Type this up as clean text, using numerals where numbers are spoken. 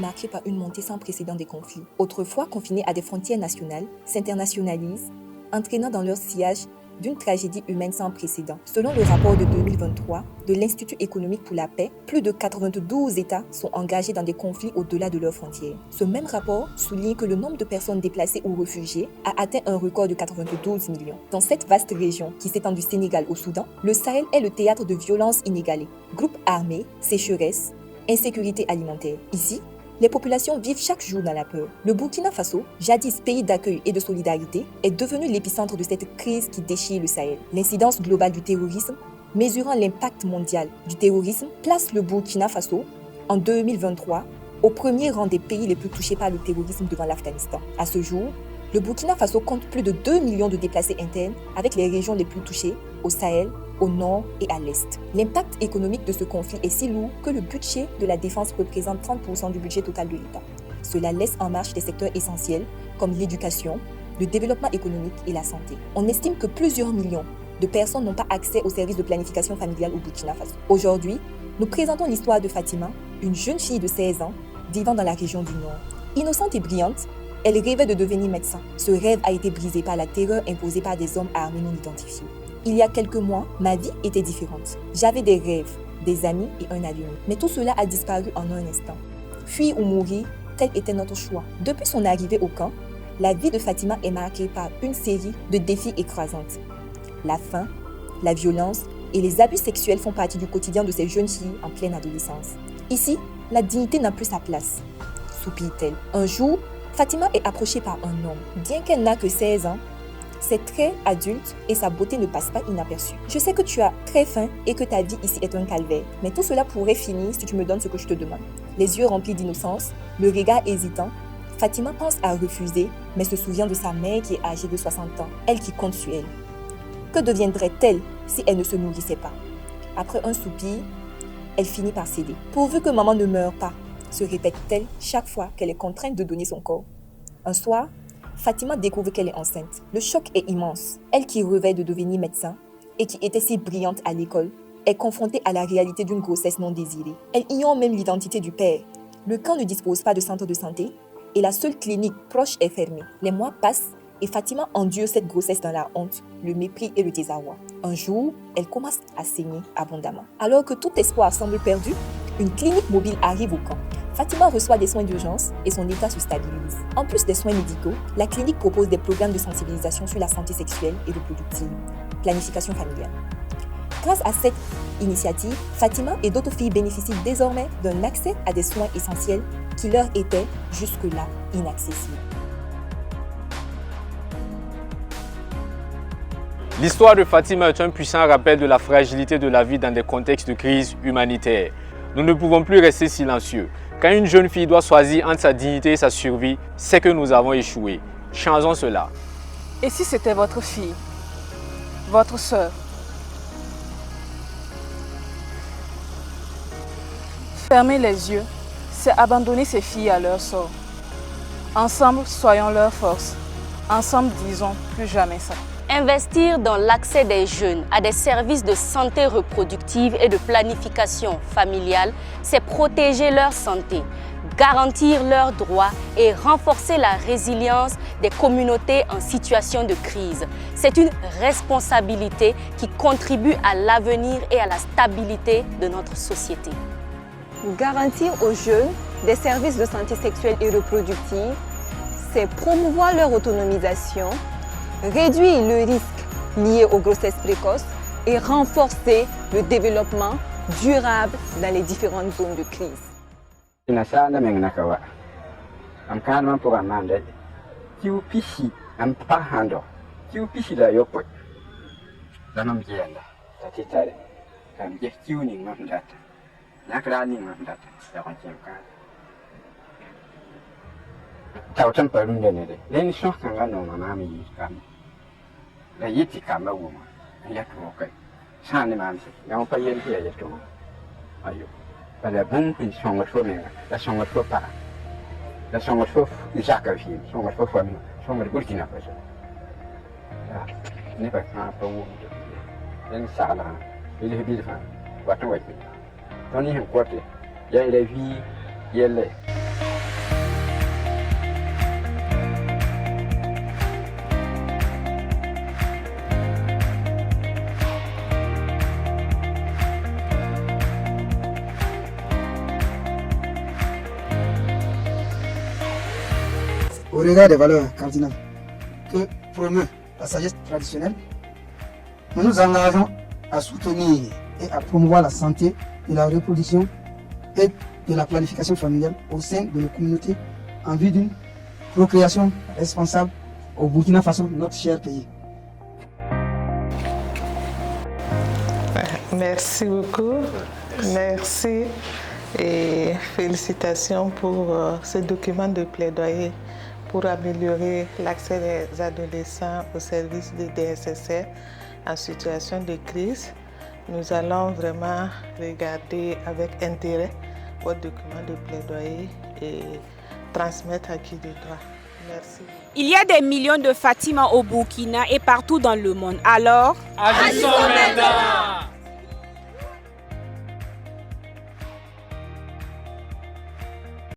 marquée par une montée sans précédent des conflits. Autrefois confinés à des frontières nationales, s'internationalisent, entraînant dans leur sillage d'une tragédie humaine sans précédent. Selon le rapport de 2023 de l'Institut économique pour la paix, plus de 92 États sont engagés dans des conflits au-delà de leurs frontières. Ce même rapport souligne que le nombre de personnes déplacées ou réfugiées a atteint un record de 92 millions. Dans cette vaste région qui s'étend du Sénégal au Soudan, le Sahel est le théâtre de violences inégalées. Groupes armés, sécheresse, insécurité alimentaire. Ici, les populations vivent chaque jour dans la peur. Le Burkina Faso, jadis pays d'accueil et de solidarité, est devenu l'épicentre de cette crise qui déchire le Sahel. L'incidence globale du terrorisme, mesurant l'impact mondial du terrorisme, place le Burkina Faso, en 2023, au premier rang des pays les plus touchés par le terrorisme devant l'Afghanistan. À ce jour, le Burkina Faso compte plus de 2 millions de déplacés internes avec les régions les plus touchées au Sahel, au nord et à l'est. L'impact économique de ce conflit est si lourd que le budget de la défense représente 30% du budget total de l'État. Cela laisse en marche des secteurs essentiels comme l'éducation, le développement économique et la santé. On estime que plusieurs millions de personnes n'ont pas accès aux services de planification familiale au Burkina Faso. Aujourd'hui, nous présentons l'histoire de Fatima, une jeune fille de 16 ans vivant dans la région du Nord. Innocente et brillante, elle rêvait de devenir médecin. Ce rêve a été brisé par la terreur imposée par des hommes armés non identifiés. Il y a quelques mois, ma vie était différente. J'avais des rêves, des amis et un avenir. Mais tout cela a disparu en un instant. Fuir ou mourir, tel était notre choix. Depuis son arrivée au camp, la vie de Fatima est marquée par une série de défis écrasants. La faim, la violence et les abus sexuels font partie du quotidien de ces jeunes filles en pleine adolescence. Ici, la dignité n'a plus sa place, soupire-t-elle. Un jour, Fatima est approchée par un homme. Bien qu'elle n'a que 16 ans, ses traits adultes et sa beauté ne passent pas inaperçus. Je sais que tu as très faim et que ta vie ici est un calvaire, mais tout cela pourrait finir si tu me donnes ce que je te demande. Les yeux remplis d'innocence, le regard hésitant, Fatima pense à refuser, mais se souvient de sa mère qui est âgée de 60 ans, elle qui compte sur elle. Que deviendrait-elle si elle ne se nourrissait pas? Après un soupir, elle finit par céder. Pourvu que maman ne meure pas, se répète-t-elle chaque fois qu'elle est contrainte de donner son corps. Un soir, Fatima découvre qu'elle est enceinte. Le choc est immense. Elle qui rêvait de devenir médecin et qui était si brillante à l'école est confrontée à la réalité d'une grossesse non désirée. Elle ignore même l'identité du père. Le camp ne dispose pas de centre de santé et la seule clinique proche est fermée. Les mois passent et Fatima endure cette grossesse dans la honte, le mépris et le désarroi. Un jour, elle commence à saigner abondamment. Alors que tout espoir semble perdu, une clinique mobile arrive au camp. Fatima reçoit des soins d'urgence et son état se stabilise. En plus des soins médicaux, la clinique propose des programmes de sensibilisation sur la santé sexuelle et reproductive, planification familiale. Grâce à cette initiative, Fatima et d'autres filles bénéficient désormais d'un accès à des soins essentiels qui leur étaient jusque-là inaccessibles. L'histoire de Fatima est un puissant rappel de la fragilité de la vie dans des contextes de crise humanitaire. Nous ne pouvons plus rester silencieux. Quand une jeune fille doit choisir entre sa dignité et sa survie, c'est que nous avons échoué. Changeons cela. Et si c'était votre fille, votre sœur? Fermer les yeux, c'est abandonner ces filles à leur sort. Ensemble, soyons leur force. Ensemble, disons plus jamais ça. Investir dans l'accès des jeunes à des services de santé reproductive et de planification familiale, c'est protéger leur santé, garantir leurs droits et renforcer la résilience des communautés en situation de crise. C'est une responsabilité qui contribue à l'avenir et à la stabilité de notre société. Garantir aux jeunes des services de santé sexuelle et reproductive, c'est promouvoir leur autonomisation, réduire le risque lié aux grossesses précoces et renforcer le développement durable dans les différentes zones de crise. Tautan parun da ne dai dan shi kan ga no mama mi kam da yiti kam ba wo ya to kai san ne man se ya pa yen ti ya to ayo para bun pin song so me da song so pa da song so isaka fi song so fa mi song de burkina faso ya ne pa ka pa wo dan sala il est bien fa wa to wa toni hen kote ya ile vi yelle au regard des valeurs cardinales que promeut la sagesse traditionnelle, nous nous engageons à soutenir et à promouvoir la santé de la reproduction et de la planification familiale au sein de nos communautés en vue d'une procréation responsable au Burkina Faso, notre cher pays. Merci beaucoup. Merci et félicitations pour ce document de plaidoyer pour améliorer l'accès des adolescents aux services de DSSR en situation de crise. Nous allons vraiment regarder avec intérêt votre document de plaidoyer et transmettre à qui de droit. Merci. Il y a des millions de Fatima au Burkina et partout dans le monde. Alors, agissons maintenant!